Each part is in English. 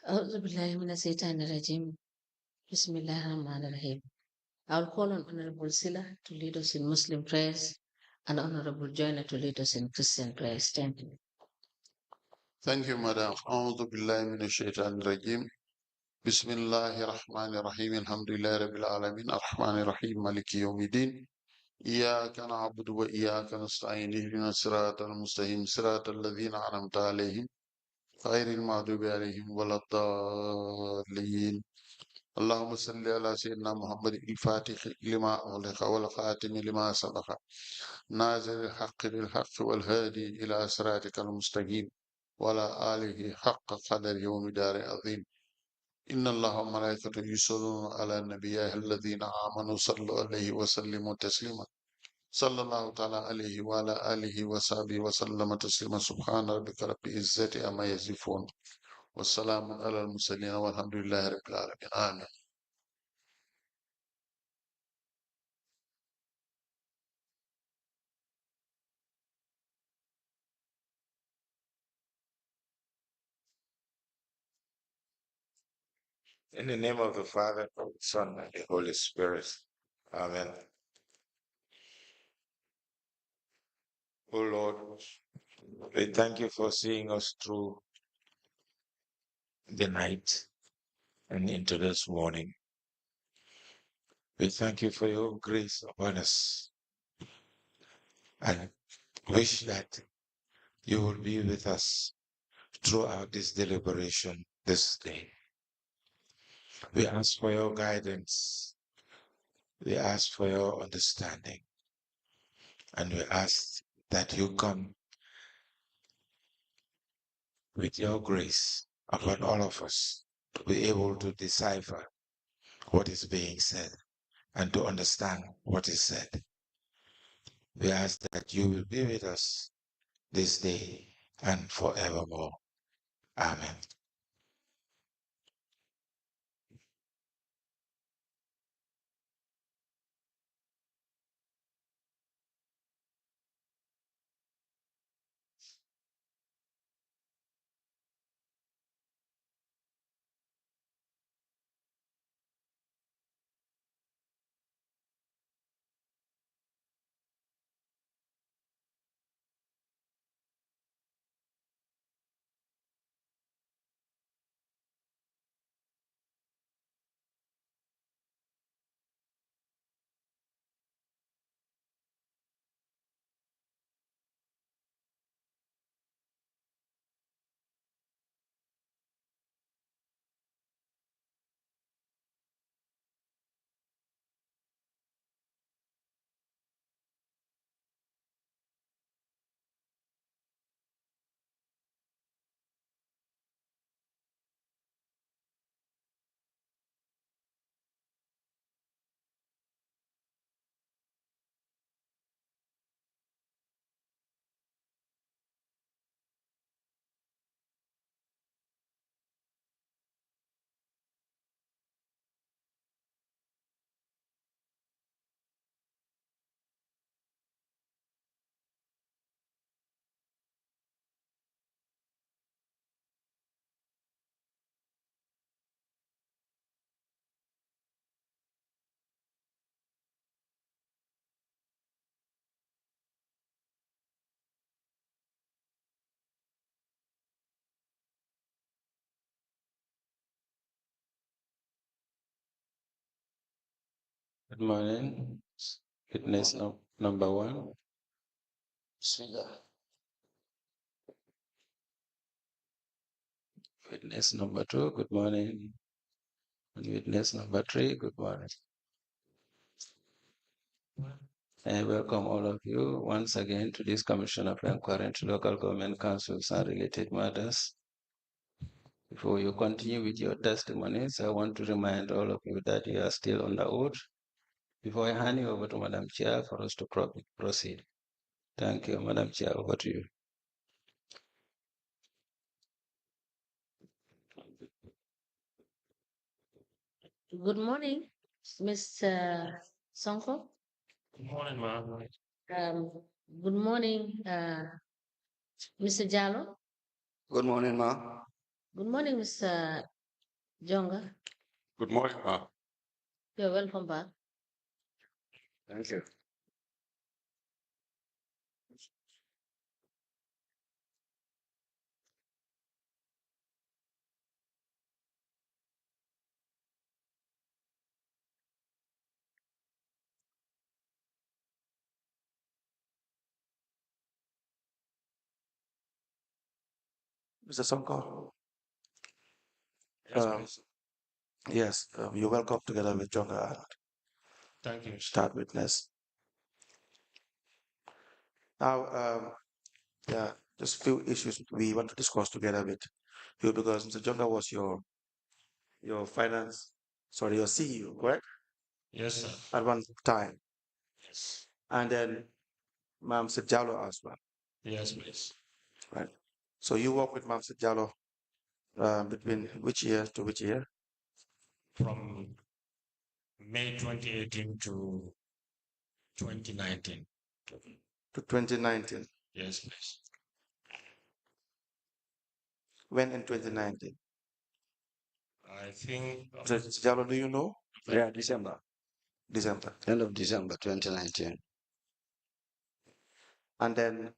أعوذ بالله من الشيطان الرجيم. بسم الله الرحمن الرحيم. I will call on Honorable Sila to lead us in Muslim prayers and Honorable Joyner to lead us in Christian prayers. Thank you. Thank you, Madam. أعوذ بالله من الشيطان الرجيم. بسم الله الرحمن الرحيم. الحمد لله رب العالمين الرحمن الرحيم مالك يوم الدين. إياك نعبد وإياك نستعين اهدنا الصراط المستقيم صراط الذين أنعمت عليهم غير المغضوب عليهم ولا الضالين. اللهم صل على سيدنا محمد الفاتح لما أغلق والخاتم لما سبق ناصر الحق بالحق والهادي إلى صراطك المستقيم وعلى آله حق قدره ومدار عظيم. إن الله وملائكته يصلون على النبي يا أيها الذين آمنوا صلوا عليه وسلموا تسليما. صلى الله تعالى عليه وعلى آله وصحبه وسلم تسليما. سبحان ربك رب العزة عما يصفون والسلام على المرسلين والحمد لله رب العالمين. آمين. In the name of the Father, of the Son, and the Holy Spirit. Amen. O Lord, we thank you for seeing us through the night and into this morning. We thank you for your grace upon us and wish that you will be with us throughout this deliberation this day. We ask for your guidance. We ask for your understanding. And we ask that you come with your grace upon all of us to be able to decipher what is being said and to understand what is said. We ask that you will be with us this day and forevermore. Amen. Good morning. Witness number one. Witness number two. Good morning. And witness number three. Good morning. I welcome all of you once again to this Commission of Inquiry into Local Government Councils and related matters. Before you continue with your testimonies, I want to remind all of you that you are still on the oath. Before I hand you over to Madam Chair for us to proceed. Thank you, Madam Chair. Over to you. Good morning, Mr. Sonko. Good morning, ma'am. Good morning, Mr. Jallow. Good morning, Ma. Good morning, Mr. Jonga, Good morning, ma'am. you're welcome back. Thank you. Mr. Sonko, Yes, um, please. yes, you're welcome together with Jonga and Thank you. start witness. Now, yeah, just few issues we want to discuss together with you because Mr. Jonga was your finance, sorry, your CEO, correct? Yes, sir. At one time, Yes. and then MAM SAIT JALLOW as well, Yes, please. right? So you work with MAM SAIT JALLOW between which year to which year? From May 2018 to 2019. To 2019. Yes, please. When in 2019? I think Mr. JALLOW, do you know? Yeah, December. December. End of December 2019. And then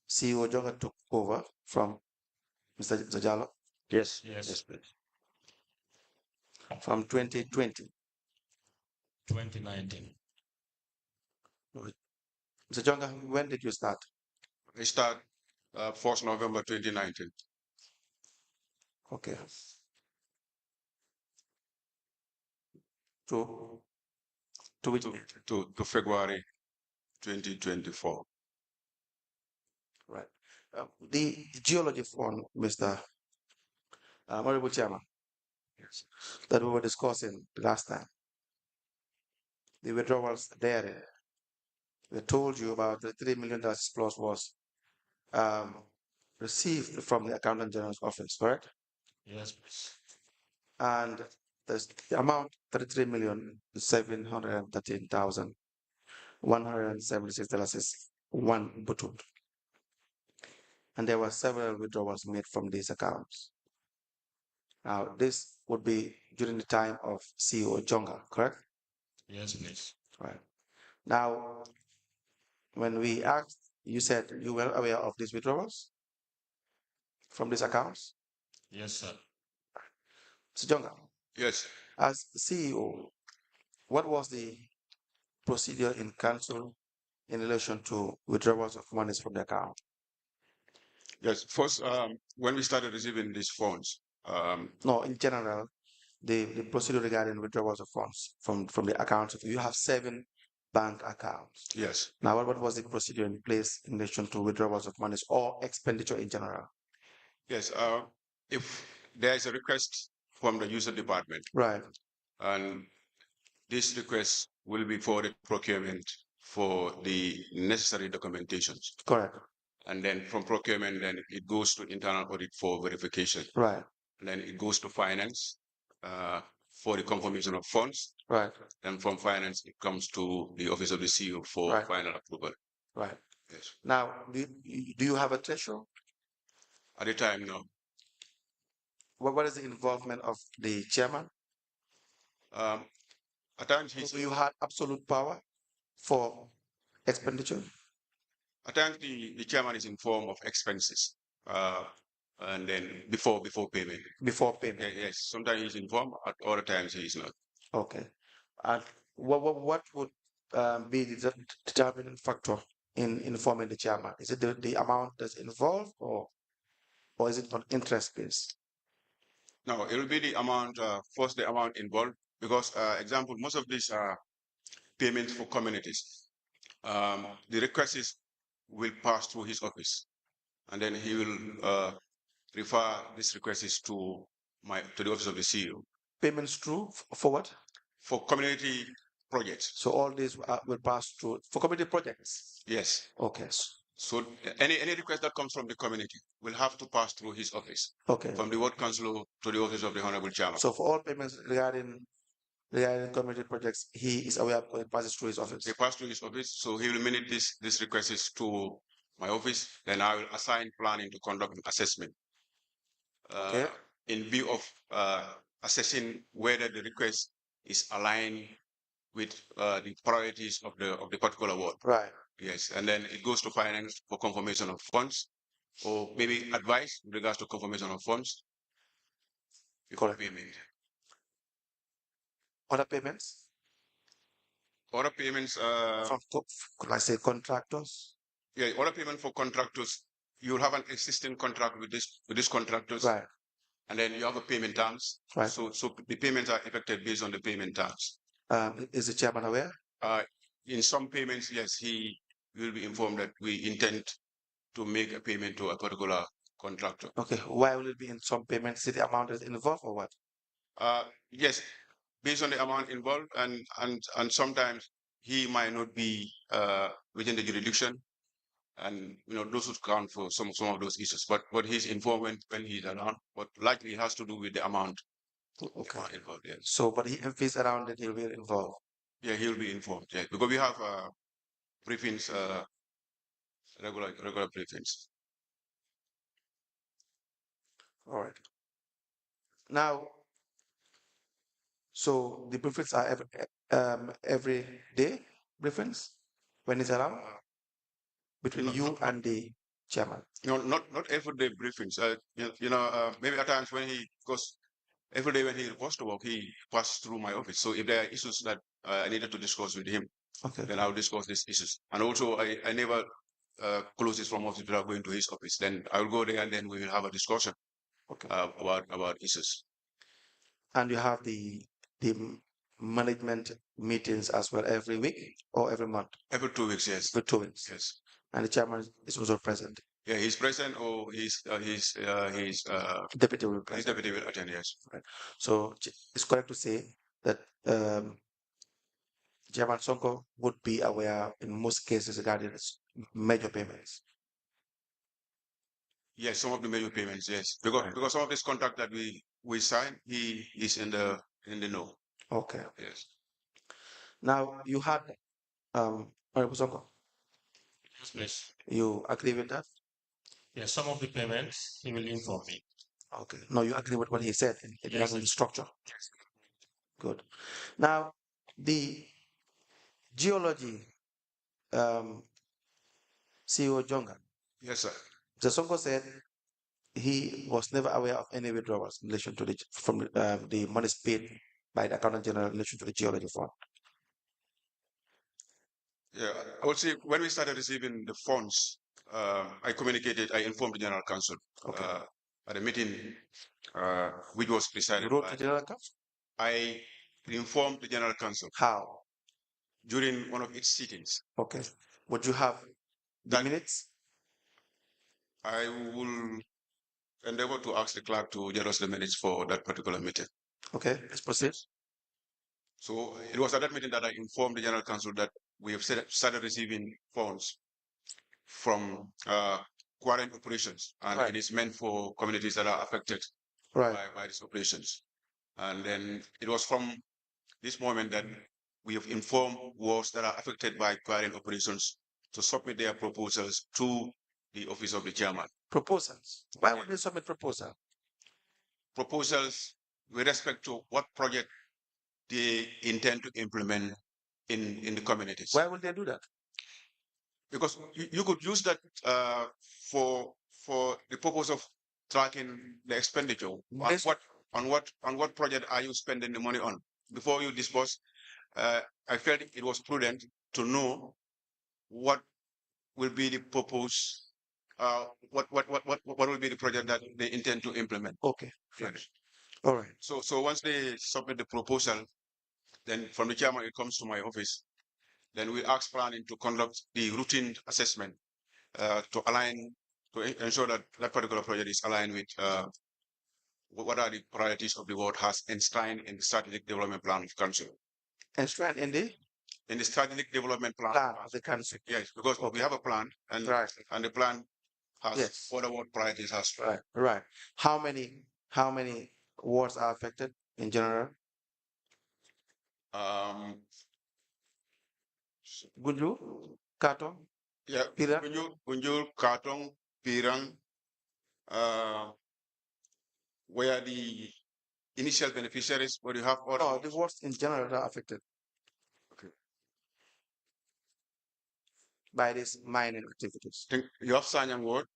CEO Jonga took over from Mr. Jallo Yes. Yes. Yes, please. from 2020. 2019. Mr. Jonga, when did you start? I start 1st November 2019. Okay. To which To February 2024. right? The geology fund, Mr. Honorable Chairman, Yes. that we were discussing last time. The withdrawals there, we told you about the $3 million plus was received from the Accountant General's office, correct? Yes, please. And the amount $33,713,176 is one butut. And there were several withdrawals made from these accounts. Now, this would be during the time of CEO Jonga, correct? Yes, please. Right. Now, when we asked, you said you were aware of these withdrawals from these accounts? Yes, sir. So Jonga, Yes. as CEO, what was the procedure in council in relation to withdrawals of monies from the account? Yes. First, when we started receiving these funds, No, in general, the procedure regarding withdrawals of funds from the accounts. You have 7 bank accounts. yes. Now, what was the procedure in place in relation to withdrawals of monies or expenditure in general? Yes. If there is a request from the user department, Right. and this request will be forwarded to procurement for the necessary documentations. Correct. And then from procurement, then it goes to internal audit for verification. Right. And then it goes to finance for the confirmation of funds. Right. And from finance, it comes to the office of the CEO for Right. final approval. Right. Yes. Now, do you have a threshold? At the time, no. What is the involvement of the chairman? At times, So you had absolute power for expenditure? at times the chairman is informed of expenses. And then before payment. Before payment. Yes. Sometimes he's informed, at other times he is not. Okay. And what would be the determining factor in informing the chairman? Is it the amount that's involved or is it on interest based? No, it will be the amount, first the amount involved, because example, most of these payments for communities, the requests will pass through his office, and then he will refer these requests to the office of the CEO. Payments through for what? For community projects. So all these will pass through for community projects? Yes. Okay. So any request that comes from the community will have to pass through his office. Okay. From the ward council to the office of the honorable chairman. So for all payments regarding community projects, he is aware of it passes through his office. They pass through his office, so he will minute this requests to my office. Then I will assign planning to conduct an assessment. Okay. In view of assessing whether the request is aligned with the priorities of the particular ward. Right. Yes, and then it goes to finance for confirmation of funds, or maybe advice with regards to confirmation of funds. Correct. Payment. Other payments Other payments. could I say contractors? Yeah, other payment for contractors. You will have an existing contract with this contractors. Right. And then you have a payment terms. Right. So the payments are effected based on the payment terms. Is the chairman aware? In some payments, yes, he will be informed that we intend to make a payment to a particular contractor. Okay. Why will it be in some payments? See the amount is involved or what? Yes, based on the amount involved, and sometimes he might not be within the jurisdiction, and those would count for some of those issues. But he's informed when he's around. But likely it has to do with the amount. Okay. The amount involved, yes. So, but if he's around, it, he'll be involved. Yeah, he'll be informed. Yeah, because we have briefings, regular briefings. All right. Now, so the briefings are every day briefings when it's around between you and the chairman. No, not everyday briefings. Maybe at times when he goes every day when he reports to work, he passes through my office. So if there are issues that I needed to discuss with him, Okay. then I'll discuss these issues. And also, I never close this from office without going to his office. Then I will go there and then we will have a discussion. Okay. About issues. And you have the management meetings as well every week or every month? Every 2 weeks, yes. Every 2 weeks. Yes. And the chairman is also present. Yeah, he's present, or he's Deputy will his deputy will attend. Yes. Right. So it's correct to say that Chairman Sonko would be aware in most cases regarding major payments. Yes, some of the major payments, yes, because some of this contract that we sign, he is in the know. Okay. Yes. Now you had Honorable Sonko. Yes, please. You agree with that? Yes, some of the payments he will inform me. Okay. No, you agree with what he said in Yes. the structure. Good. Now the geology CEO Jonga. Yes, sir. The Sonko said he was never aware of any withdrawals in relation to the money paid by the Accountant General in relation to the geology fund. Yeah, I would say when we started receiving the funds, I informed the General Counsel at a meeting which was decided. You wrote to the General Counsel? I informed the General Counsel. How? During one of its sittings. Okay. Would you have the minutes? I will endeavor to ask the clerk to get us the minutes for that particular meeting. Okay, let's proceed. So it was at that meeting that I informed the General Counsel that we have started receiving funds from quarantine operations, and it is meant for communities that are affected by these operations. And then it was from this moment that we have informed wards that are affected by quarantine operations to submit their proposals to the office of the chairman. Proposals? Why would they submit proposals? Proposals with respect to what project they intend to implement in the communities. Why would they do that? Because you could use that for the purpose of tracking the expenditure. On what project are you spending the money on? Before you disburse, I felt it was prudent to know what will be the purpose. What will be the project that they intend to implement? Okay. Yes. All right. So once they submit the proposal, then from the chairman it comes to my office. Then we ask planning to conduct the routine assessment to ensure that that particular project is aligned with what are the priorities of the ward has enshrined in the strategic development plan of council. Enshrined in the strategic development plan of the council. Yes, because we have a plan, and and the plan has what ward priorities has. Right. How many wards are affected in general? Gunjur, Katong. Yeah, Gunjur, Katong, Pirang, where the initial beneficiaries, but you have other. No, the wards in general that are affected. Okay. By these mining activities. You have Sanyang ward.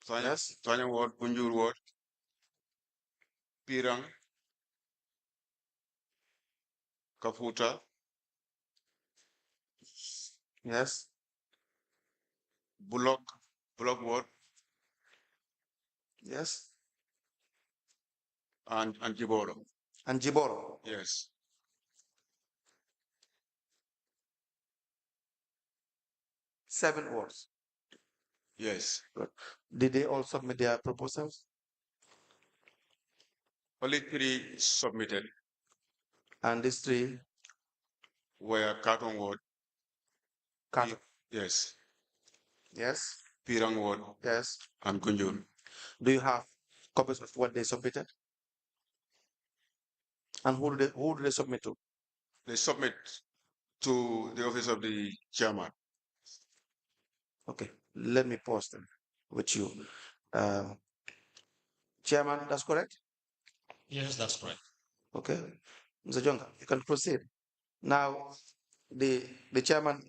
Yes. Sanyang ward, Gunjur ward, Pirang, Kaputa, Yes. Bullock ward, Yes. and Jiboro. And Jiboro. Yes. Seven wards. Yes. Good. Did they all submit their proposals? Only 3 submitted And these 3 were Katong ward. Carter. Yes. Yes. Pirang ward Yes. and Gunjur. Do you have copies of what they submitted? And who do they submit to? They submit to the office of the chairman. Okay, let me pause them with you. Chairman, that's correct? Yes, that's correct. Okay. Mr. Jonga, you can proceed. Now, the chairman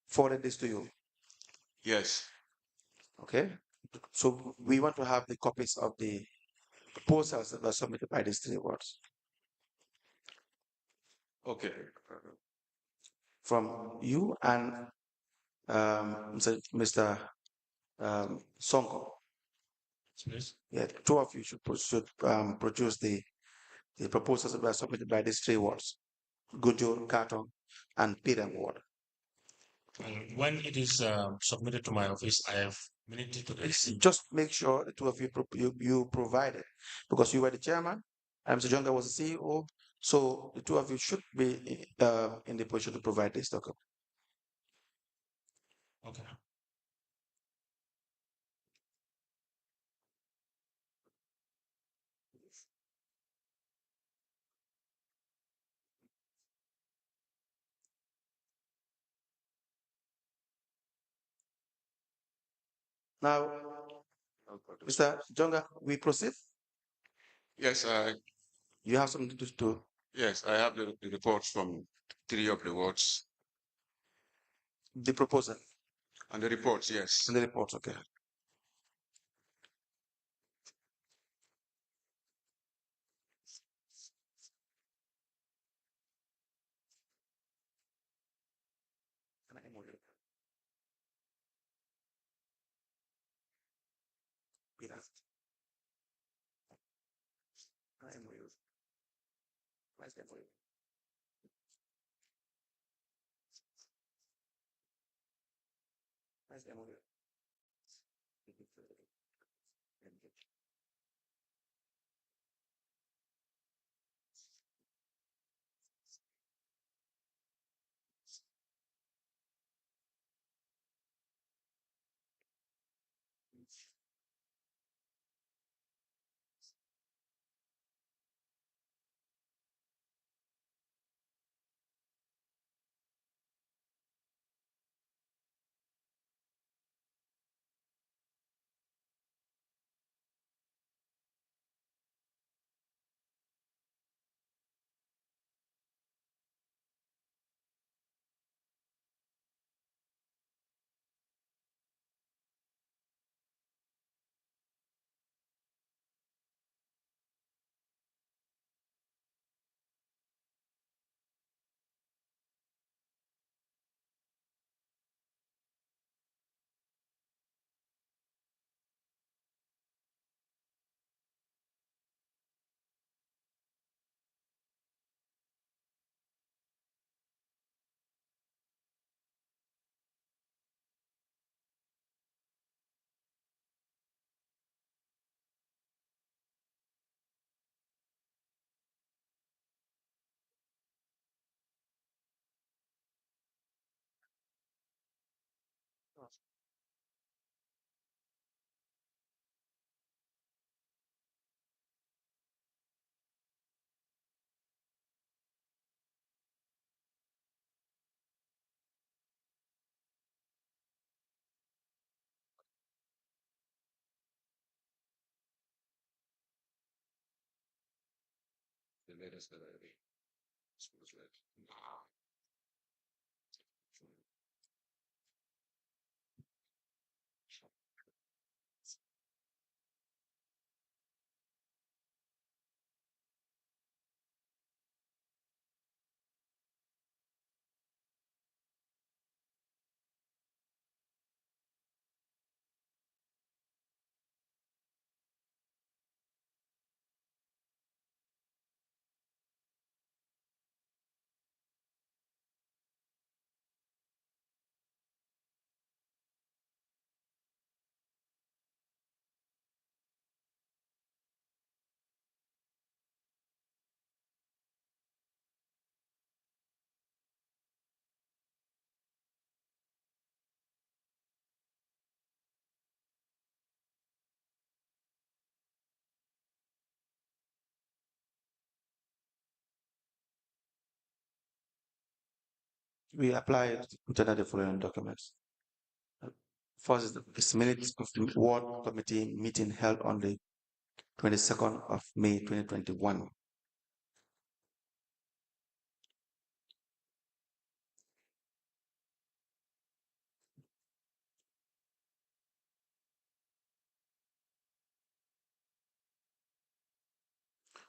forwarded this to you. Yes. Okay. So we want to have the copies of the proposals that were submitted by these 3 wards. Okay. From you and Mr. Sonko. Please. Yeah, 2 of you should produce the proposals that were submitted by these 3 wards: Gunjur, Katong, and Pirang ward. And when it is submitted to my office, I have minutes to receive. Just make sure the 2 of you provide it, because you were the chairman and Mr. Jonga was the CEO. So the 2 of you should be in the position to provide this document. Okay. Now, Mr. Jonga, we proceed. Yes, You have something to do. yes, I have the reports from 3 of the wards. The proposal And the reports, yes. and the reports, okay. We applied the following documents. First is minutes of the ward committee meeting held on the 22nd of May 2021.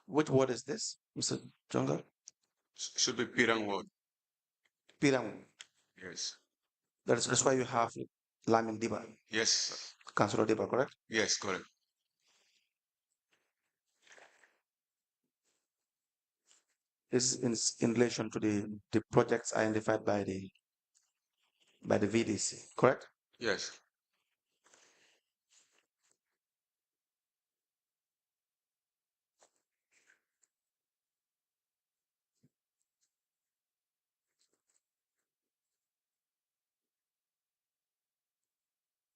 Which word is this, Mr. Jonga? Should be Pirang word. Pirang. Yes. That's why you have Lamin Diba. Yes. Councillor Diba, correct? Yes, correct. Is in relation to the projects identified by the VDC, correct? Yes.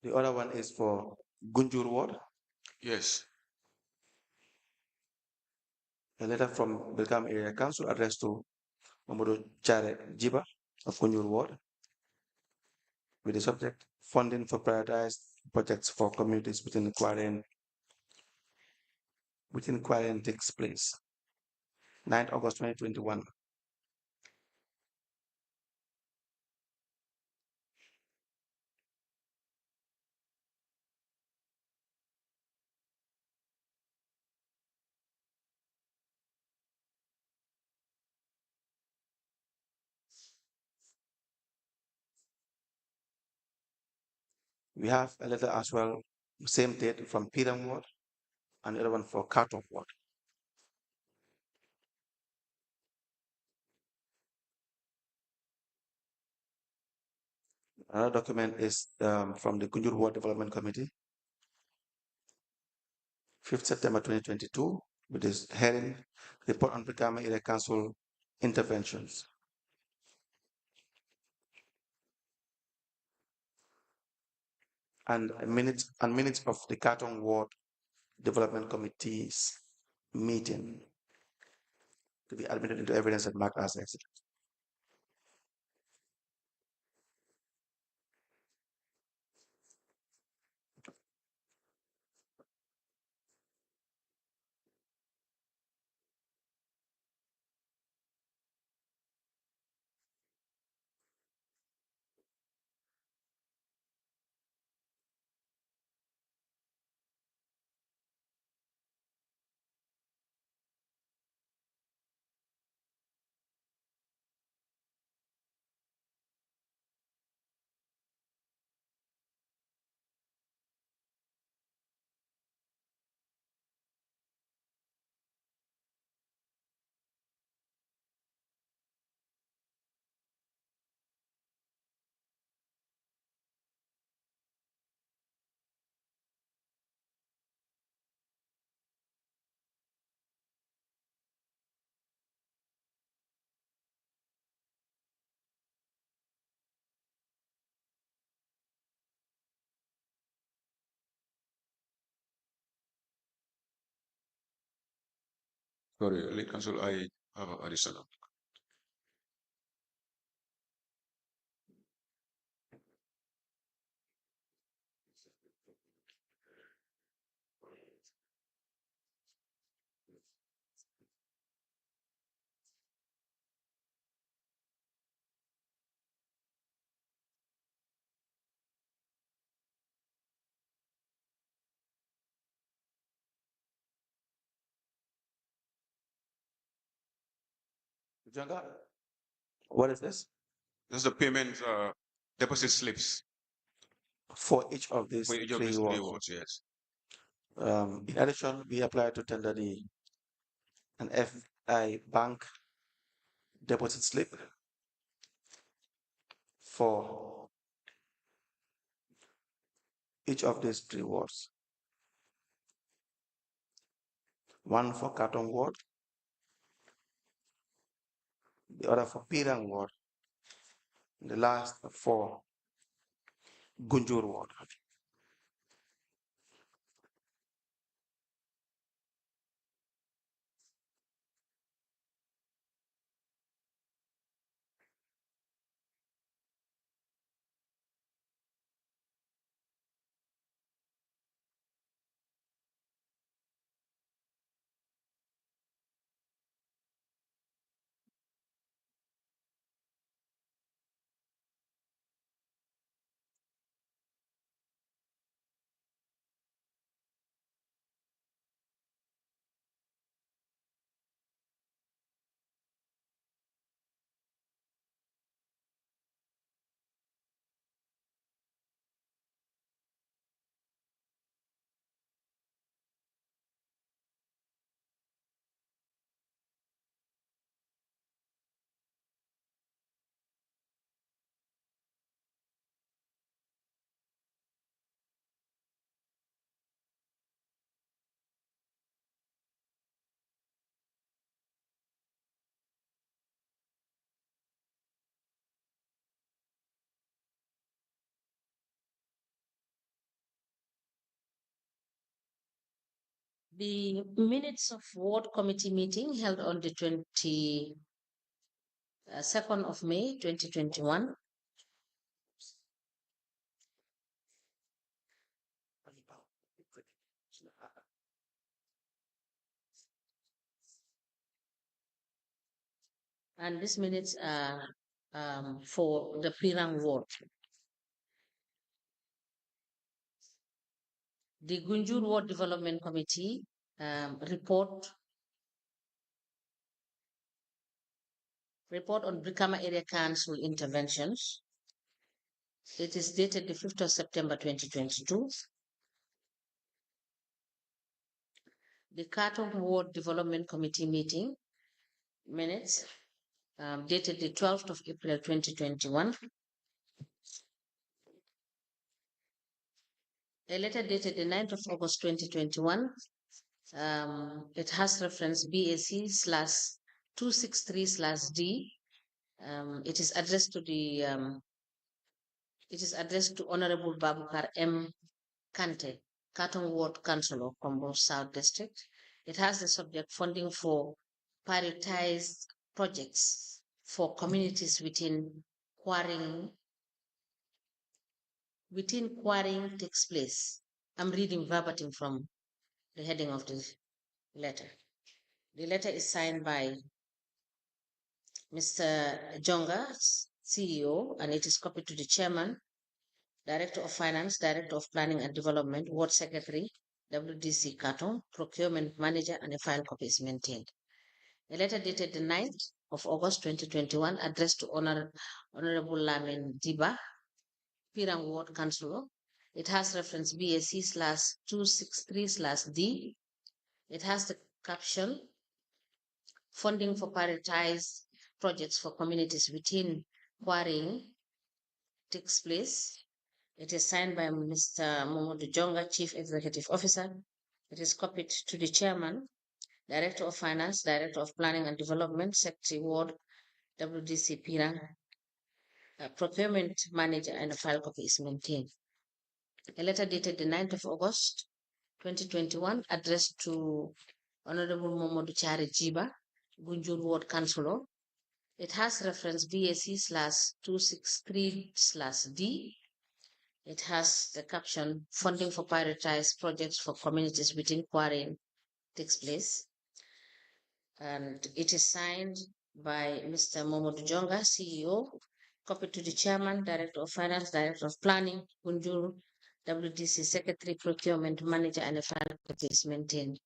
The other one is for Gunjur Ward. Yes. A letter from Belgaum Area Council addressed to Momodou Jiba of Gunjur Ward with the subject funding for prioritized projects for communities within quarantine takes place. 9th August 2021. We have a letter as well, same date from Piram Ward, and the other one for Carton Ward. Another document is from the Gunjur Ward Development Committee, 5th September 2022, with this heading, Report on Brikama Area Council Interventions. And minutes of the Carton Ward Development Committee's meeting to be admitted into evidence and marked as exhibit. Sorry, lead council, I have additional. Jonga, what is this? This is the payment deposit slips For each of these for each of three these three wards. wards, yes. In addition, we apply to tender an FI bank deposit slip for each of these three wards. One for Katong ward, the other for Pirang ward, and the last for Gunjur ward. The minutes of ward committee meeting held on the 22nd of May 2021. And these minutes are for the Pirang ward. The Gunjur Ward Development Committee report on Brikama Area Council interventions. It is dated the 5th of September 2022. The Katong Ward Development Committee meeting minutes dated the 12th of April 2021. A letter dated the 9th of August 2021. It has reference BAC/263/D. It is addressed to Honorable Babukar M. Kante, Katong Ward Councillor, Combo South District. It has the subject funding for prioritized projects for communities within quarrying takes place. I'm reading verbatim from the heading of the letter. The letter is signed by Mr. Jonga, CEO, and it is copied to the Chairman, Director of Finance, Director of Planning and Development, Ward Secretary, WDC Katong, Procurement Manager, and a file copy is maintained. A letter dated the 9th of August 2021 addressed to Honorable Lamin Diba, Pirang Ward Councillor. It has reference BAC/263/D. It has the caption funding for prioritized projects for communities within quarrying takes place. It is signed by Mr. Momodou Jonga, Chief Executive Officer. It is copied to the Chairman, Director of Finance, Director of Planning and Development, Secretary Ward, WDC Pirang, Procurement Manager, and a file copy is maintained. A letter dated the 9th of August 2021 addressed to Honorable Momodou Chari Jiba, Gunjur Ward Councillor. It has reference BAC/263/D. It has the caption funding for prioritized projects for communities within quarrying takes place. And it is signed by Mr. Momodou Jonga, CEO, copied to the Chairman, Director of Finance, Director of Planning, Gunjur, WDC Secretary, Procurement Manager, and a file copy is maintained.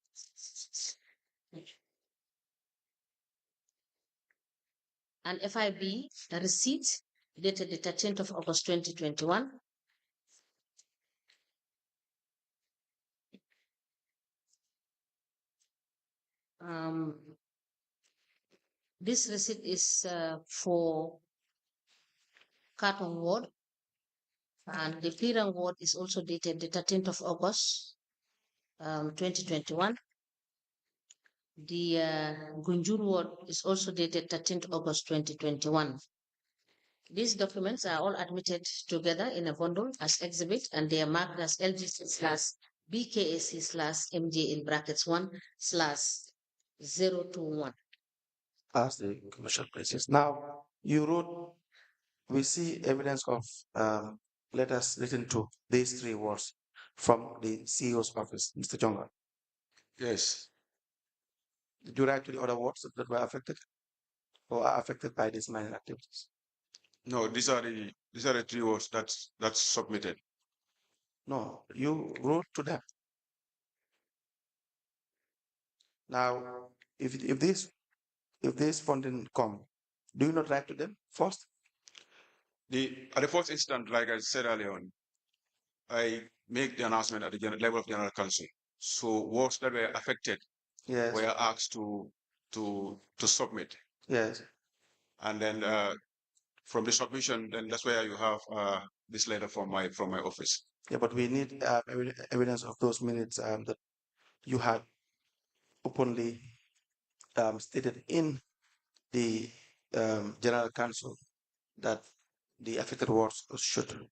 And FIB, the receipt dated the 13th of August 2021. This receipt is for Carton Ward, and the Pirang Ward is also dated the 13th of August 2021. The Gunjur Ward is also dated 13th August 2021. These documents are all admitted together in a bundle as exhibit, and they are marked as LGC/BKAC/MJ in brackets 1/021. As the commercial places. Now, you wrote, we see evidence of letters written to these three words from the CEO's office, Mr. Jonga. Yes. Did you write to the other wards that were affected or are affected by these mining activities? No, these are the 3 words that's submitted. No, you wrote to them. Now, if this funding come, do you not write to them first? At the first instant, like I said earlier on, I make the announcement at the level of General Council. So wards that were affected Yes. were asked to submit. Yes. And then from the submission, then that's where you have this letter from my office. Yeah, but we need evidence of those minutes that you had openly stated in the General Council that the affected wards should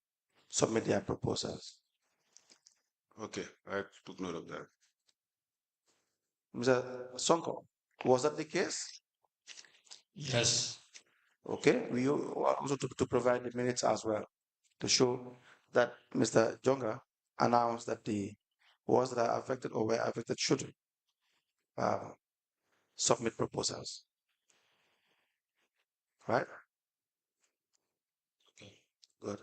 submit their proposals. Okay, I took note of that. Mr. Sonko, was that the case? Yes. Okay, we also to provide the minutes as well to show that Mr. Jonga announced that the wards that are affected or were affected should submit proposals. Right? Okay. Good.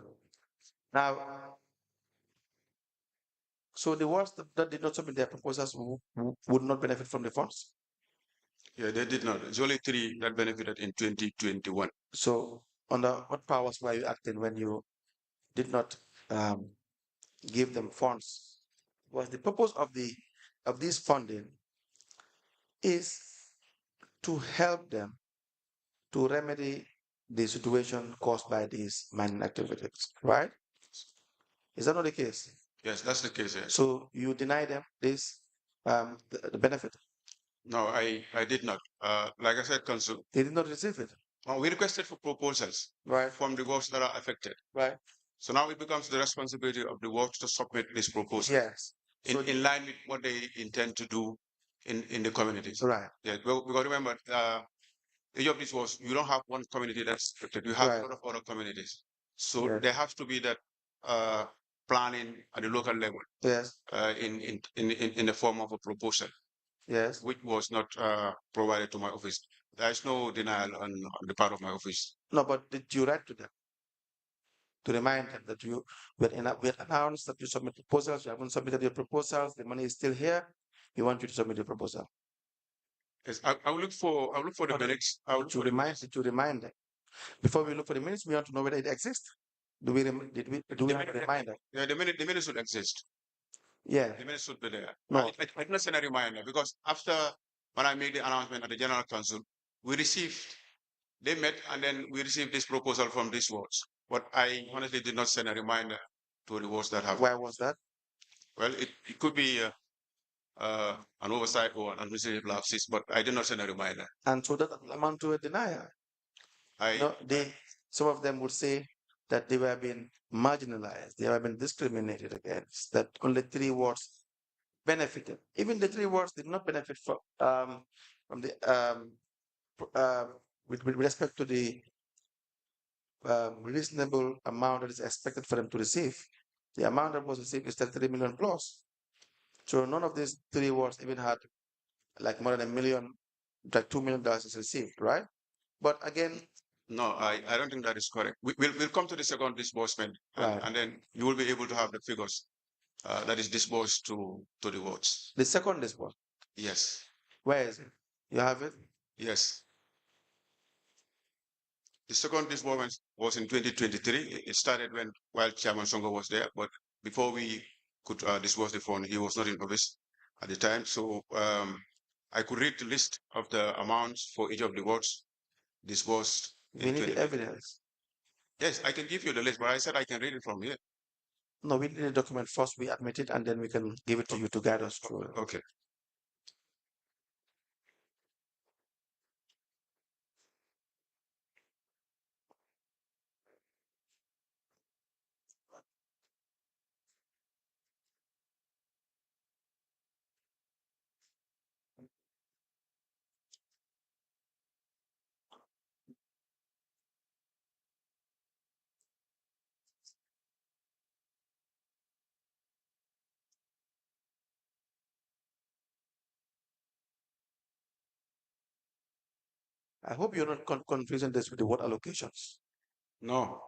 Now, so the wards that did not submit their proposals would not benefit from the funds? Yeah, they did not. It's only 3 that benefited in 2021. So, under what powers were you acting when you did not give them funds? Was the purpose of this funding is to help them to remedy the situation caused by these mining activities, right? Is that not the case? Yes, that's the case. Yes. So you deny them this the benefit? No, I did not. Like I said, Council, They did not receive it. we requested for proposals Right. from the wards that are affected. Right. So now it becomes the responsibility of the wards to submit this proposal. Yes. So in line with what they intend to do in the communities. Right. Yeah, because remember, the job this was, you don't have one community that's affected. You have a lot of other communities. So there has to be that planning at the local level. Yes. In the form of a proposal. Yes. Which was not provided to my office. There is no denial on the part of my office. No, but did you write to them to remind them that we had announced that you submit proposals, you haven't submitted your proposals, the money is still here, we want you to submit your proposal? Yes, I will look for the minutes. Did you remind them? Before we look for the minutes, we want to know whether it exists. Do we have a reminder? Yeah, the minutes should exist. Yeah. The minutes should be there. No. I did not send a reminder because after when I made the announcement at the General Council, they met and then we received this proposal from these wards. But I honestly did not send a reminder to the wards that have. Why was that? Well, it could be an oversight or an unreasonable lapses, but I did not send a reminder. And so that amount to a denial. Some of them would say that they were being marginalized, they were being discriminated against, that only 3 wards benefited. Even the 3 wards did not benefit from the with respect to the reasonable amount that is expected for them to receive. The amount that was received is 33 million plus. So none of these 3 wards even had like more than $1 million, like $2 million is received, right? But again, no, I don't think that is correct. We'll come to the second disbursement, and then you will be able to have the figures that is disbursed to the wards. The second disbursement? Yes. Where is it? You have it? Yes. The second disbursement was in 2023. It started while Chairman Sonko was there, but before we could disburse the fund, he was not in office at the time. So I could read the list of the amounts for each of the wards disbursed. We need the evidence. Yes, I can give you the list, but I said I can read it from here. No, we need the document first. We admit it, and then we can give it to you to guide us through it. Okay. I hope you're not confusing this with the word allocations. No.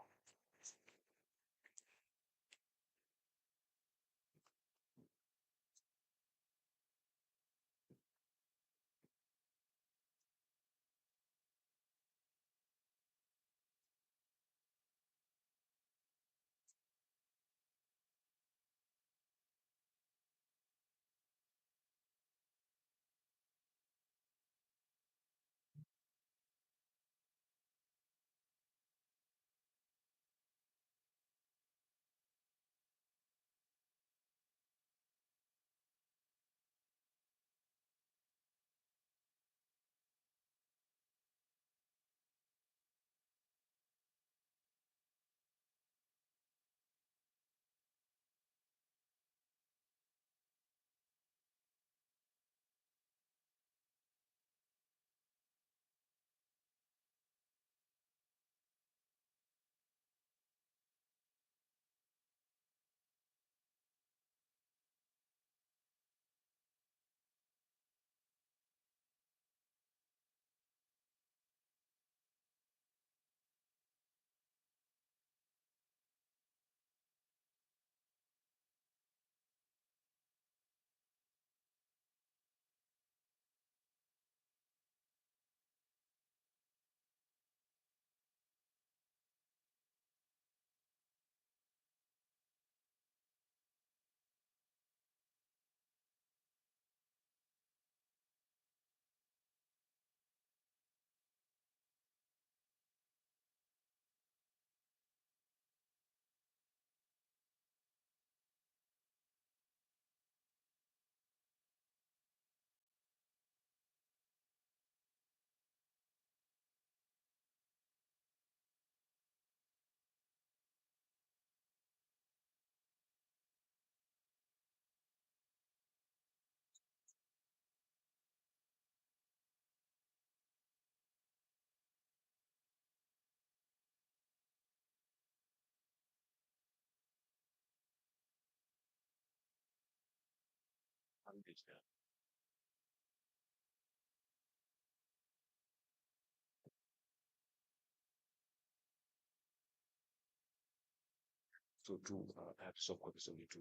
So two, I have some copies only two.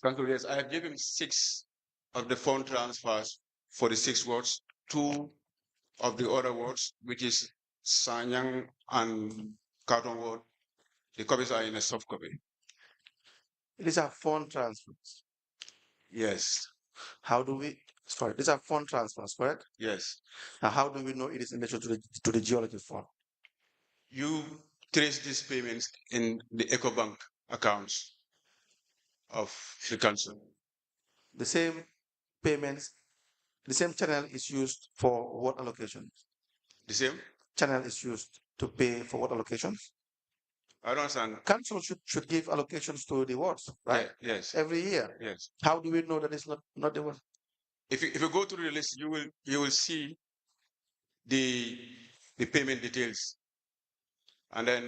Council, yes, I have given 6 of the fund transfers for the 6 wards, 2 of the other wards, which is Sanyang and Carton ward. The copies are in a soft copy. These are fund transfers. Yes. How do we? Sorry, these are fund transfers, correct? Yes. Now, how do we know it is in relation to the geology fund? You trace these payments in the EcoBank accounts of the council. The same payments, the same channel is used for what allocations? The same channel is used to pay for what allocations? I don't understand. Council should give allocations to the wards, right? Yeah, yes. Every year. Yes. How do we know that it's not the one? If you go through the list, you will see the payment details, and then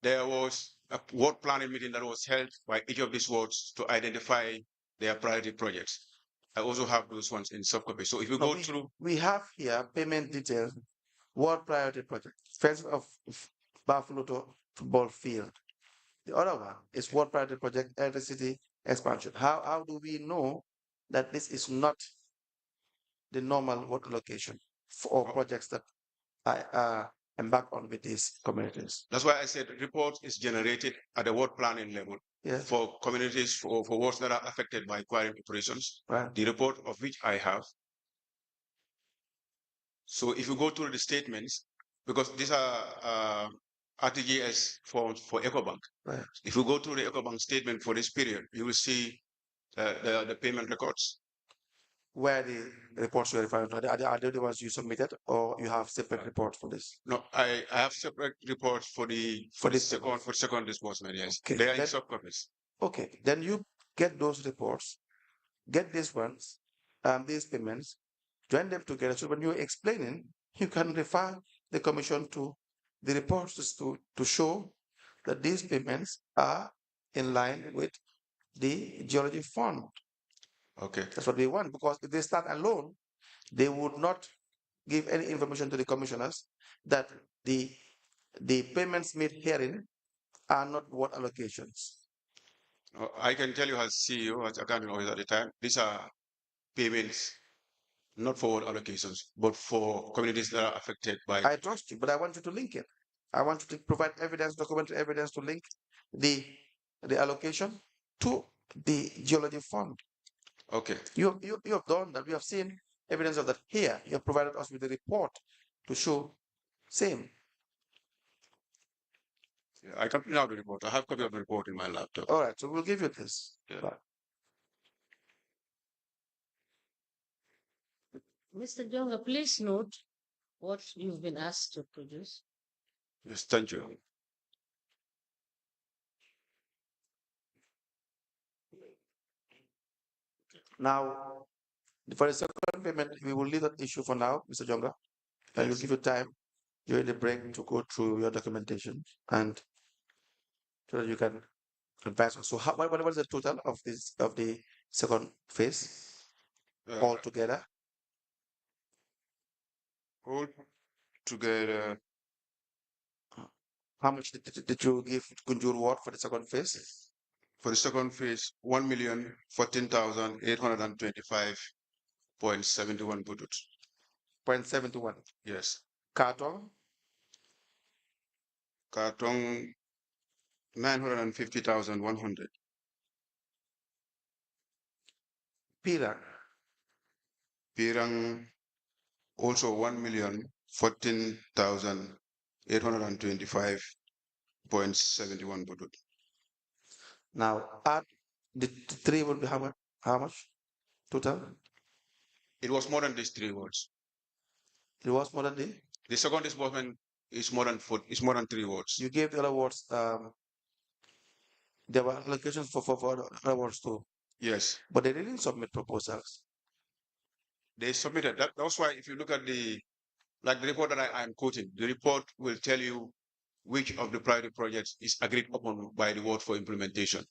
there was a ward planning meeting that was held by each of these wards to identify their priority projects. I also have those ones in soft copy. So if you go through, we have here payment details, ward priority project, fence of Buffalo to football field. The other one is ward priority project, electricity expansion. How do we know that this is not the normal ward allocation for projects that are embark on with these communities. That's why I said report is generated at the ward planning level for communities, for wards that are affected by quarrying operations. Right. The report of which I have. So if you go through the statements, because these are RTGS forms for EcoBank. Right. If you go through the EcoBank statement for this period, you will see the payment records. Where the reports you're referring to, are they the ones you submitted, or you have separate reports for this? No, I have separate reports for the second disbursement. Yes, okay. They are in subcopies. Okay, then you get those reports, get these ones, these payments, join them together. So when you're explaining, you can refer the commission to the reports to show that these payments are in line with the geology fund. Okay. That's what we want, because if they start alone, they would not give any information to the commissioners that the payments made herein are not what allocations. I can tell you as CEO, as accounting officer at the time, these are payments not for allocations, but for communities that are affected by. I trust you, but I want you to link it. I want you to provide evidence, documentary evidence to link the allocation to the geology fund. Okay. You have done that. We have seen evidence of that here. You have provided us with a report to show same. Yeah, I can print out the report. I have a copy of the report in my laptop. All right, so we'll give you this. Yeah. Right. Mr. Jonga, please note what you've been asked to produce. Yes, thank you. Now, for the second payment, we will leave that issue for now, Mr. Jonga, and we'll give you time during the break to go through your documentation and so that you can advise us. So, what is the total of the second phase altogether? All together. How much did you give Kunjur Ward for the second phase? For the second phase, 1,014,825.71 budut. 0.71. Yes. Carton? Carton 950,100. Pirang? Pirang also 1,014,825.71 budut. Now, add the three will be how much total? It was more than these 3 words. It was more than the second disbursement is more than 3 words. You gave the other words. There were allocations for other words too. Yes. But they didn't submit proposals. They submitted. That's why if you look at the report that I am quoting, the report will tell you which of the priority projects is agreed upon by the ward for implementation.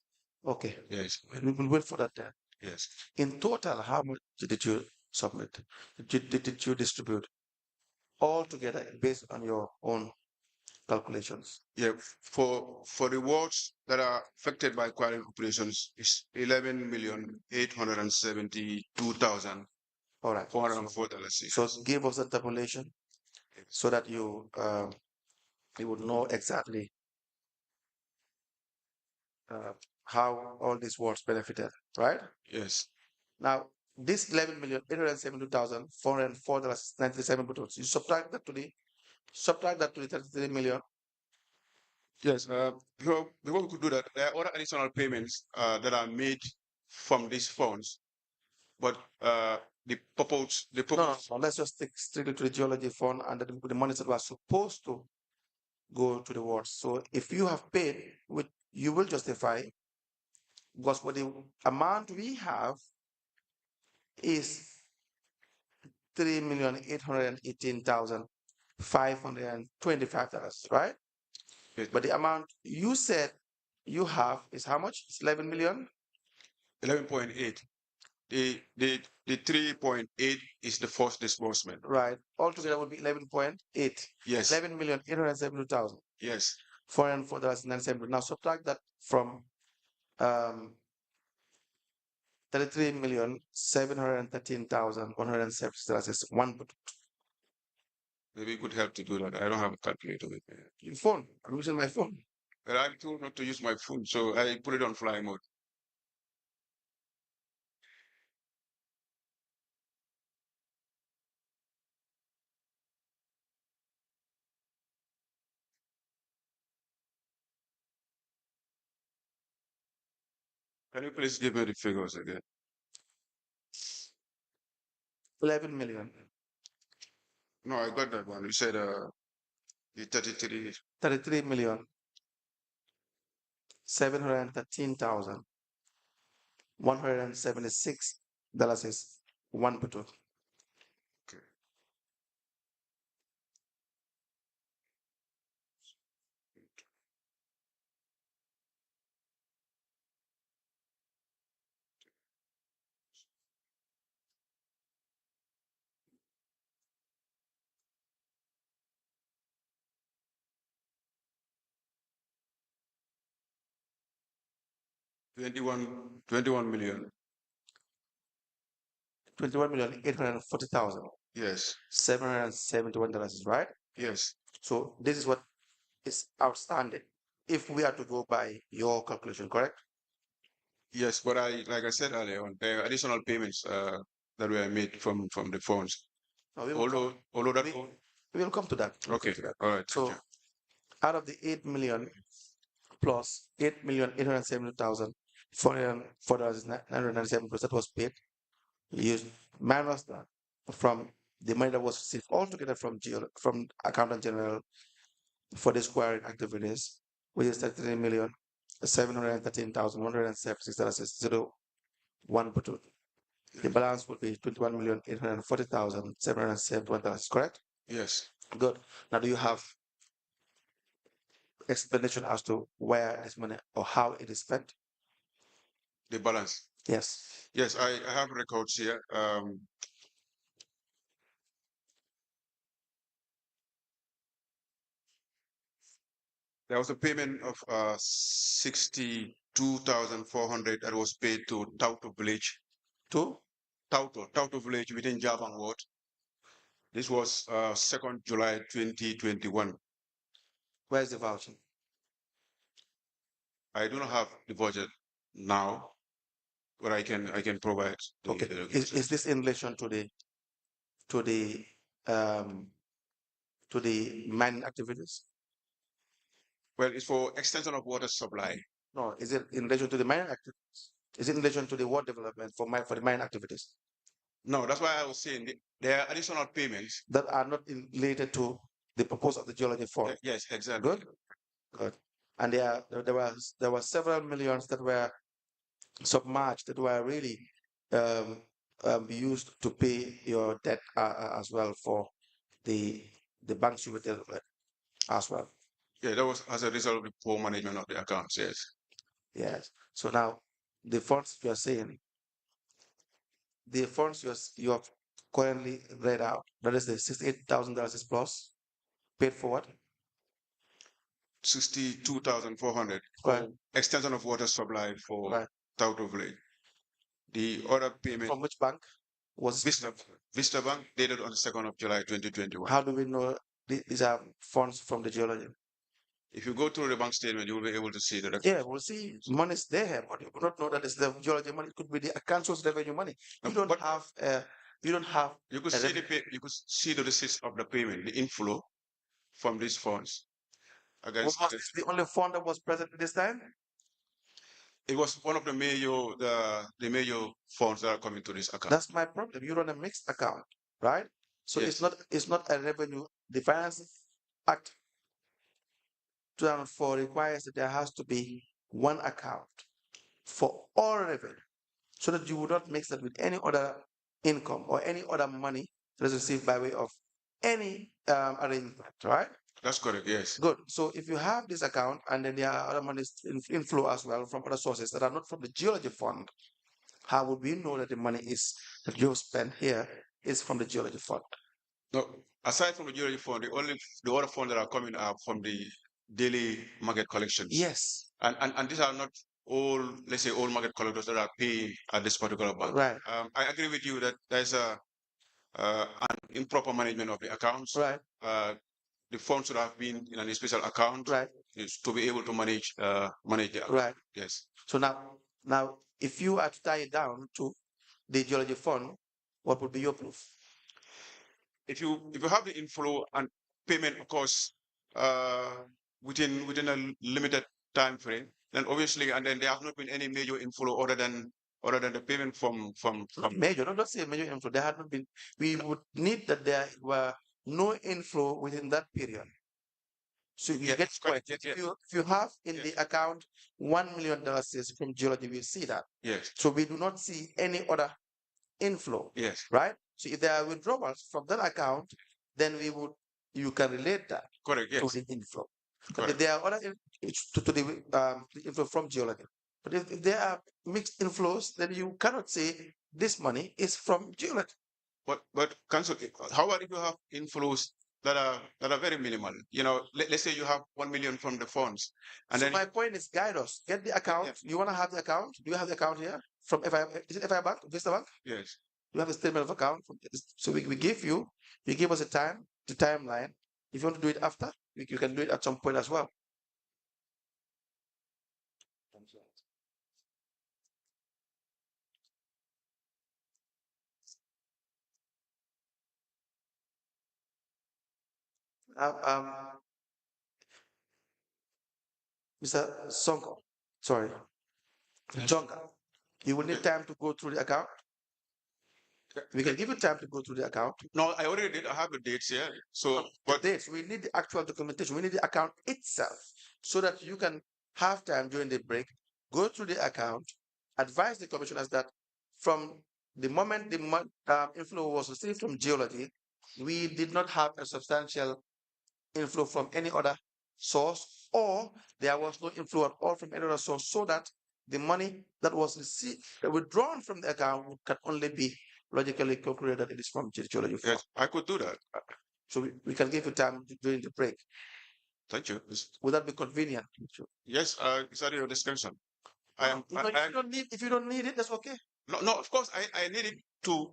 Okay. Yes. We will wait for that then. Yes. In total, how much did you submit? Did you distribute all together based on your own calculations? Yeah. For the wards that are affected by quarrying operations, is 11,872,404. All right. So give us a tabulation so that you would know exactly how all these wards benefited, right? Yes. Now, this 11,872,404.97 buttons, you subtract that to the 33 million. Yes. Before we could do that, there are other additional payments that are made from these funds, but the purpose. No, let's just stick strictly to the geology fund and the monies that were supposed to go to the wards. So if you have paid, which you will justify, because for the amount we have is $3,818,525, right? Yes. But the amount you said you have is how much? It's 11 million? 11.8. The 3.8 is the first disbursement. Right. Altogether would be 11.8. Yes. 11,872,000. Yes. $404.97. Now subtract that from 33,713,170. That's one. Maybe it could help to do that. I don't have a calculator with me. Your phone. I'm using my phone. But I'm told not to use my phone, so I put it on fly mode. Can you please give me the figures again? 11 million. No, I got that one. You said the 33. 33 million. 713,176 is one button. Okay. Twenty-one million. 21,840,000. Yes. $771 is right. Yes. So this is what is outstanding if we are to go by your calculation, correct? Yes, but like I said earlier on, there are additional payments that were made from the funds. No, we will come to that. Okay. All right. So out of the 8 million plus 8,870,404.997 that was paid, you minus that from the money that was received altogether from Accountant General for the squaring activities, which is $33,713,176.01. The balance would be $21,840,771, correct? Yes. Good. Now, do you have explanation as to where this money or how it is spent? The balance. Yes. Yes, I have records here. There was a payment of 62,400 that was paid to Tauto Village. To Tauto Village within Javan Ward. This was 2nd July 2021. Where's the voucher? I do not have the budget now, but I can provide. Okay. Is this in relation to the mining activities? Well, it's for extension of water supply. No, is it in relation to the mining activities? Is it in relation to the water development for the mining activities? No, that's why I was saying there are additional payments that are not related to the purpose of the geology fund. Yes, exactly. Good. And there were several millions that were submerged that were really used to pay your debt as well for the banks you were dealing with as well. Yeah, that was as a result of the poor management of the accounts. Yes. Yes. So now the funds you are saying, the funds you have currently read out, that is the $68,000 plus paid for what? 62,400 Right. Extension of water supply for Right. Tauto Village. The other payment from which bank was Vista Bank, dated on the 2nd of July 2021. How do we know these are funds from the geology? If you go through the bank statement, you will be able to see that. Yeah, we'll see money's there, but you will not know that it's the geology money. It could be the council's revenue money. You don't have. You could see you could see the receipts of the payment, the inflow from these funds. Was this the only fund that was present at this time? It was one of the major funds that are coming to this account. That's my problem. You run a mixed account, right? So Yes. it's not a revenue. The Finance Act 2004 requires that there has to be one account for all revenue, so that you would not mix that with any other income or any other money that is received by way of any arrangement, right? That's correct, yes. Good. So if you have this account and then there are other monies inflow as well from other sources that are not from the geology fund, how would we know that the money that you've spent here is from the geology fund? No, aside from the geology fund, the other funds that are coming are from the daily market collections. Yes. And these are not all, let's say, all market collectors that are paying at this particular bank. Right. I agree with you that there's a and improper management of the accounts. Right. The funds should have been in a special account. Right. To be able to manage the account. Right. Yes. So now, if you are to tie it down to the geology fund, what would be your proof? If you have the inflow and payment, of course, within a limited time frame, then obviously, and then there has not been any major inflow other than the payment from major. Don't say major inflow. There had not been. We would need that there were no inflow within that period. So you get point. If you have in the account $1 million from geology, we see that. Yes. So we do not see any other inflow. Yes. Right. So if there are withdrawals from that account, then you can relate that. Correct. Yes. To the inflow. But if there are other to the inflow from geology. But if there are mixed inflows, then you cannot say this money is from geology. But Council, how about if you have inflows that are very minimal? You know, let's say you have 1 million from the funds, and so then my point is, guide us. Get the account. Yeah. You want to have the account? Do you have the account here from FI? Is it FI Bank, Vista Bank? Yes. You have a statement of account. So we give you. You give us a timeline. If you want to do it after, you can do it at some point as well. Mr. Sonko, sorry, Jonga, you will need time to go through the account. We can give you time to go through the account. No, I already did. I have the dates here. So, but dates, we need the actual documentation. We need the account itself so that you can have time during the break, go through the account, advise the commissioners that from the moment the inflow was received from geology, we did not have a substantial inflow from any other source, or there was no inflow at all from any other source, so that the money that was received, withdrawn from the account, can only be logically concluded that it is from geology. Yes, I could do that. So we can give you time during the break. Thank you. Would that be convenient? Yes, it's at your discretion. If you don't need it, that's okay. No, of course I need it to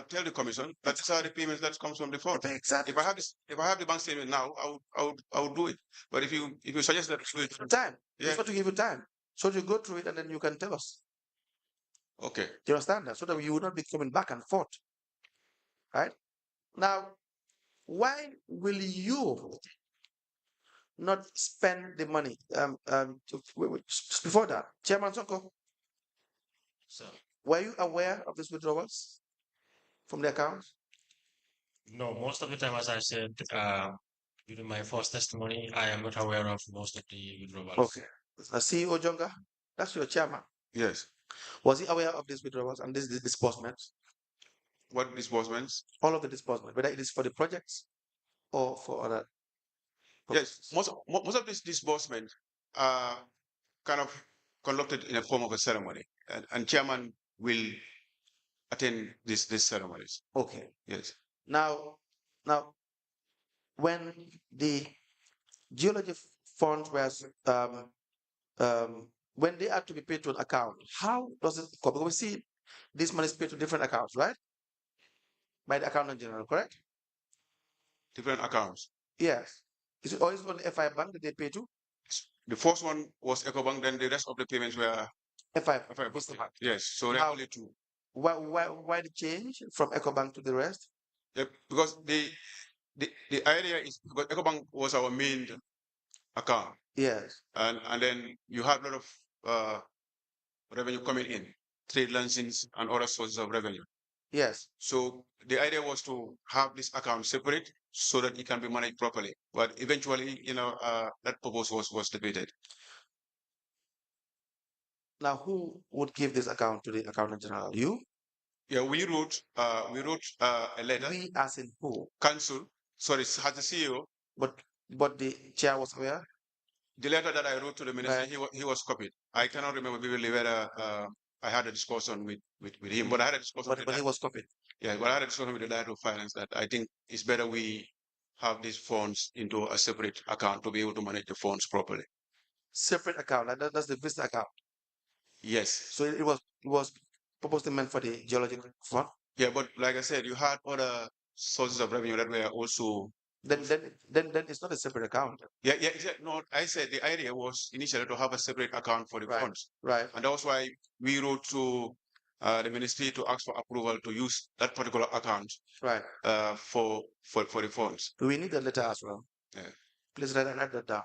tell the commission that these are the payments that comes from the fund. Exactly. If I have the bank statement now, I would do it. But if you suggest that time, yeah, to give you time, so you go through it and then you can tell us. Okay. Do you understand that? So that you will not be coming back and forth. Right? Now, why will you not spend the money? Before that, Chairman Sonko, So, were you aware of these withdrawals from the accounts? no, most of the time, as I said during my first testimony, I am not aware of most of the withdrawals. Okay. CEO Jonga, that's your chairman. Yes. Was he aware of these withdrawals and these disbursements? What disbursements? All of the disbursements, whether it is for the projects or for other purposes. Yes, most of these disbursements are kind of conducted in a form of a ceremony, and chairman will attend these ceremonies. Okay. Yes. Now, when the geology fund was when they are to be paid to an account, how does it come? Because we see this money is paid to different accounts, right? By the accountant general, correct? Different accounts. Yes. Is it always on the FI Bank that they pay to? The first one was EcoBank, then the rest of the payments were FI Bank. Yes. So there are only two. Why the change from EcoBank to the rest? Yeah, because the idea is because EcoBank was our main account. Yes. And then you have a lot of revenue coming in, trade licenses and other sources of revenue. Yes. So the idea was to have this account separate so that it can be managed properly. But eventually, that purpose was debated. Now, who would give this account to the accountant general? You? Yeah, we wrote a letter. We as in who? Council. Sorry, as the CEO. But the chair was aware? The letter that I wrote to the minister, he was copied. I cannot remember vividly whether I had a discussion with him, but I had a discussion. But he was copied. Yeah, but I had a discussion with the Director of Finance that I think it's better we have these funds into a separate account to be able to manage the funds properly. Separate account, that's the Vista account. Yes. So it was purposely meant for the geological fund. Yeah, but like I said, you had other sources of revenue that were also. Then it's not a separate account. Yeah. No, I said the idea was initially to have a separate account for the funds. Right. And that was why we wrote to the ministry to ask for approval to use that particular account. Right. For the funds. Do we need a letter as well? Yeah. Please write that down.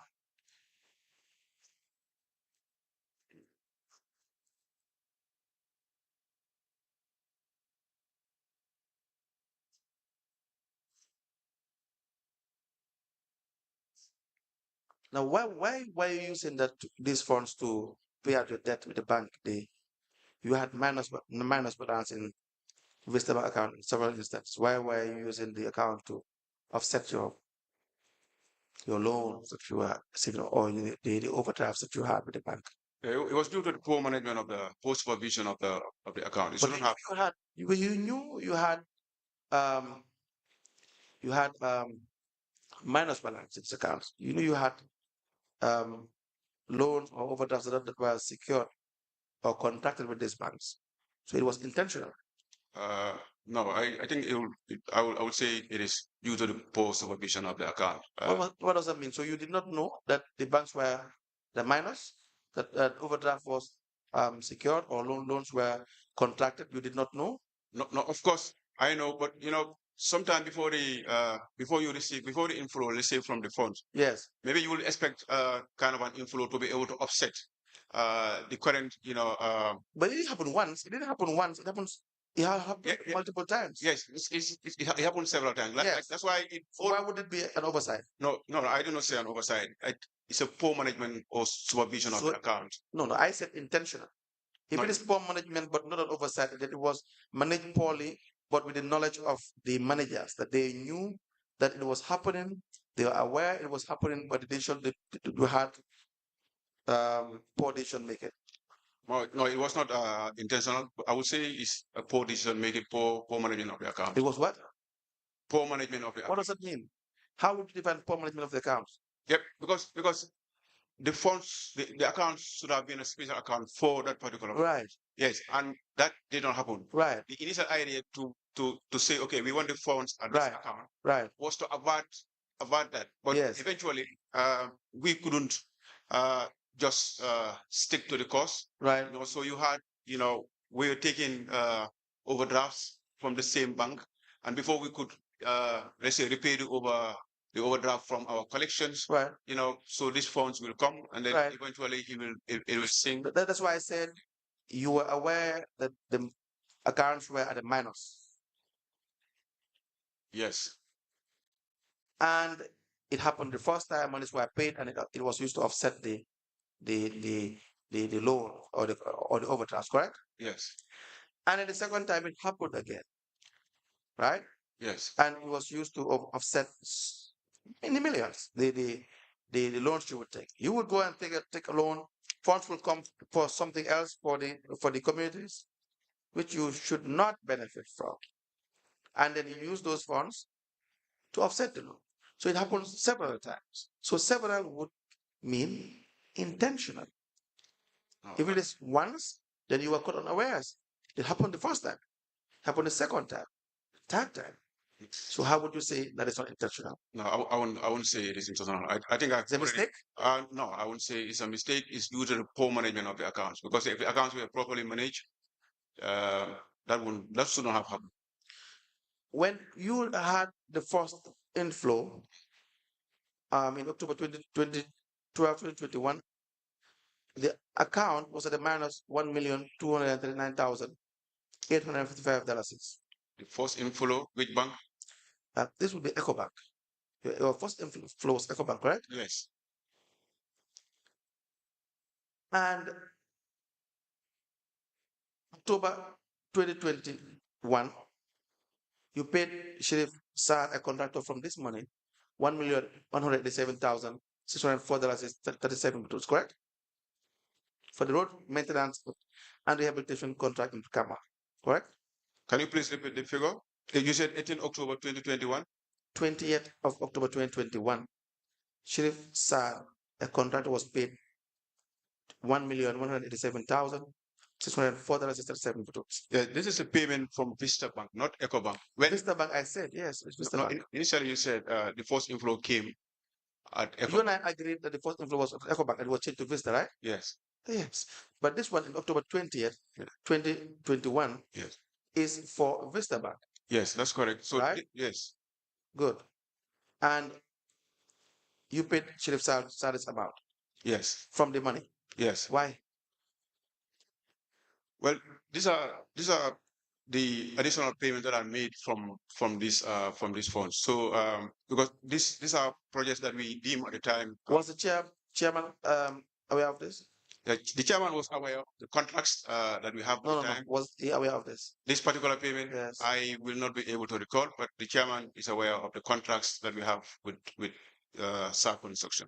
Now, why are you using these funds to pay out your debt with the bank? You had minus balance in Vista account in several instances. Why were you using the account to offset your loans that you were receiving, or the overdrafts that you had with the bank? It was due to the poor management of the poor supervision of the account. It shouldn't have. You knew you had minus balance in this account. You knew you had loans or overdrafts that were secured or contracted with these banks. So it was intentional. No, I think I would say it is due to the poor supervision of the account. What does that mean? So you did not know that the banks were the minors, that overdraft was secured, or loans were contracted? You did not know? No, of course I know, but sometime before the inflow received from the funds, yes, maybe you will expect kind of an inflow to be able to offset the current, but it didn't happen once. It didn't happen once. It happens. It happened multiple times. Yes, it happened several times. Like, that's why why would it be an oversight? No, I do not say an oversight. It's a poor management or supervision of the account. No, I said intentional. If it is poor management but not an oversight, that it was managed poorly, but with the knowledge of the managers, that they knew that it was happening, they were aware it was happening, but they had poor decision making. Well, no, it was not intentional. I would say it's a poor decision making, poor management of the account. It was what? Poor management of the account. What does that mean? How would you define poor management of the accounts? Yep, because the funds, the accounts should have been a special account for that particular. Right. Yes, and that did not happen. Right. The initial idea to say, okay, we want the funds at this account. Right. Was to avert that, but eventually we couldn't just stick to the cost. Right. So you had, we were taking overdrafts from the same bank, and before we could let's say repay the overdraft from our collections, right? So these funds will come, and then eventually it will sink. That's why I said you were aware that the accounts were at a minus. Yes. And it happened the first time monies were paid, and it was used to offset the loan or the overdraft, correct? Yes. And then the second time it happened again, right? Yes. And it was used to offset in the millions the loans you would take. You would go and take a loan. Funds will come for something else for the communities, which you should not benefit from, and then you use those funds to offset the loan. So it happens several times. So several would mean intentional. If it is once, then you are caught unawares. It happened the first time. It happened the second time, third time. So how would you say that it's not intentional? No, I wouldn't say it is intentional. I think it's a mistake. No, I wouldn't say it's a mistake. It's due to the poor management of the accounts. Because if the accounts were properly managed, that shouldn't have happened. When you had the first inflow, in October 2012, 2021, the account was at a minus $1,239,855. The first inflow, which bank? This would be EcoBank. Your first inflow was EcoBank, correct? Yes. And October 2021, you paid Sheriff Saad, a contractor, from this money, $1,187,604.37, correct? For the road maintenance and rehabilitation contract in Kama, correct? Can you please repeat the figure? You said 18 October 2021? 20th of October 2021, Sheriff Saad, a contractor, was paid $1,187,604 $604.37. Yeah, this is a payment from Vista Bank, not EcoBank. When Vista Bank, I said, yes, it's Vista Bank. Initially you said the first inflow came at EcoBank. You and I agreed that the first inflow was of EcoBank and it was changed to Vista, right? Yes. Yes. But this one, in October 20th, 2021, yes, is for Vista Bank. Yes, that's correct. So, right? Yes. Good. And you paid Sheriff Sal's amount? Yes. From the money? Yes. Why? Well, these are the additional payments that are made from this funds. So because these are projects that we deem at the time. Was the chairman aware of this? The chairman was aware of the contracts that we have at the time. No. Was he aware of this? This particular payment, yes. I will not be able to recall, but the chairman is aware of the contracts that we have with SAR Construction.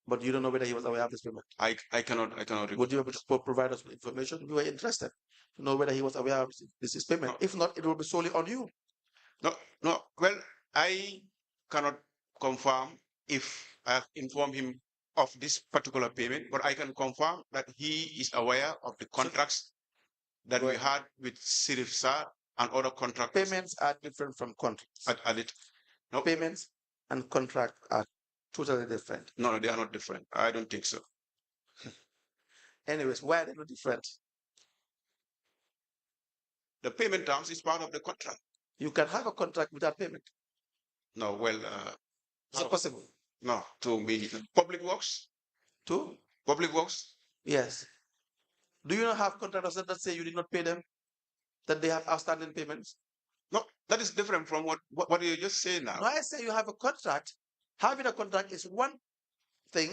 But you don't know whether he was aware of this payment? I cannot recall. Would you be able to provide us with information if you were interested to know whether he was aware of this payment? No. If not, it will be solely on you. No. Well, I cannot confirm if I have informed him of this particular payment, but I can confirm that he is aware of the contracts that we had with Sheriff Sir and other contractors. Payments are different from contracts. No. Payments and contract are totally different. No, they are not different. I don't think so. Anyways, why are they not different? The payment terms is part of the contract. You can have a contract without payment. No, well, is it possible? No, to me, public works. To? Public works? Yes. Do you not have contractors that say you did not pay them? That they have outstanding payments? No, that is different from what you just say now. No, I say you have a contract. Having a contract is one thing.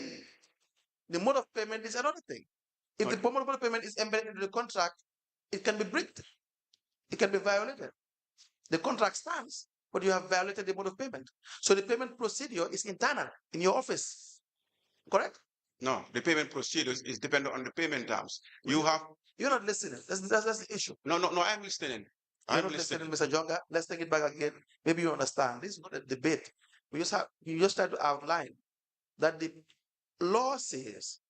The mode of payment is another thing. If the mode of payment is embedded into the contract, it can be breached. It can be violated. The contract stands, but you have violated the mode of payment. So the payment procedure is internal in your office. Correct? No, the payment procedure is dependent on the payment terms. You're not listening. That's the issue. No, I'm listening. I'm not listening, Mr. Jonga. Let's take it back again. Maybe you understand. This is not a debate. You just try to outline that the law says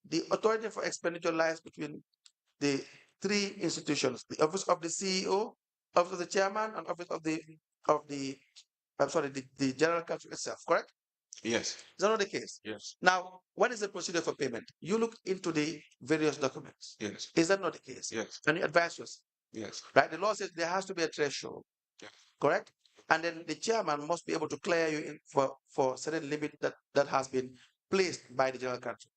the authority for expenditure lies between the three institutions: the office of the CEO, office of the chairman, and office of the general counsel itself. Correct? Yes. Is that not the case? Yes. Now, what is the procedure for payment? You look into the various documents. Yes. Is that not the case? Yes. And you advise us. Yes. Right? The law says there has to be a threshold. Yes. Correct? And then the chairman must be able to clear you in for certain limit that has been placed by the general counsel.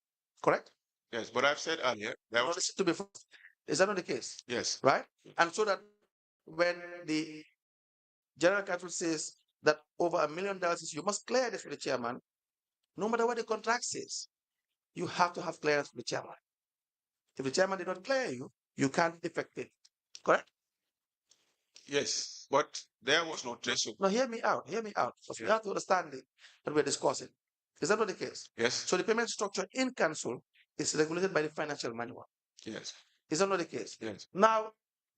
Correct? Yes, but I've said earlier. Listen to me first. Is that not the case? Yes. Right? And so that when the general counsel says that over $1 million, you must clear this with the chairman, no matter what the contract says, you have to have clearance with the chairman. If the chairman did not clear you, you can't effect it. Correct? Yes, but there was no threshold. No, hear me out. Hear me out. Because you have to understand it that we're discussing. Is that not the case? Yes. So the payment structure in council is regulated by the financial manual. Yes. Is that not the case? Yes. Now,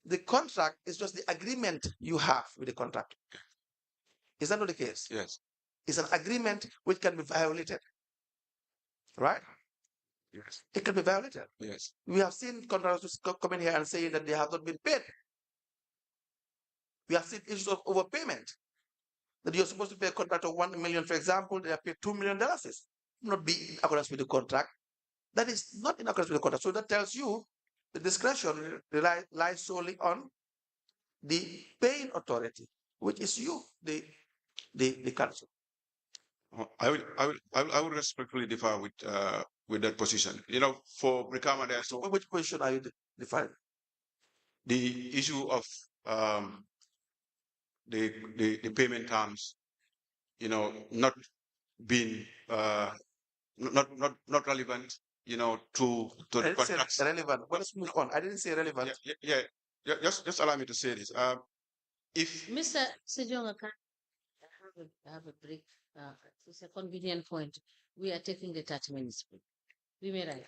the contract is just the agreement you have with the contractor. Is that not the case? Yes. It's an agreement which can be violated. Right? Yes. It can be violated. Yes. We have seen contractors come in here and say that they have not been paid. We have seen issues of overpayment. That you're supposed to pay a contractor $1 million, for example, they have paid $2 million. Not be in accordance with the contract. That is not in accordance with the contract. So that tells you the discretion lies solely on the paying authority, which is you, the council. I will respectfully differ with that position. You know, for Brikama, there's no. Which position are you defining? The issue of the payment terms, you know, not being not relevant, you know, to the contracts. Relevant. Well, let's move on. I didn't say relevant. Yeah. Just allow me to say this. If Mr. Sejonga, I have a break. It's a convenient point. We are taking the 30 minutes break. We may rise.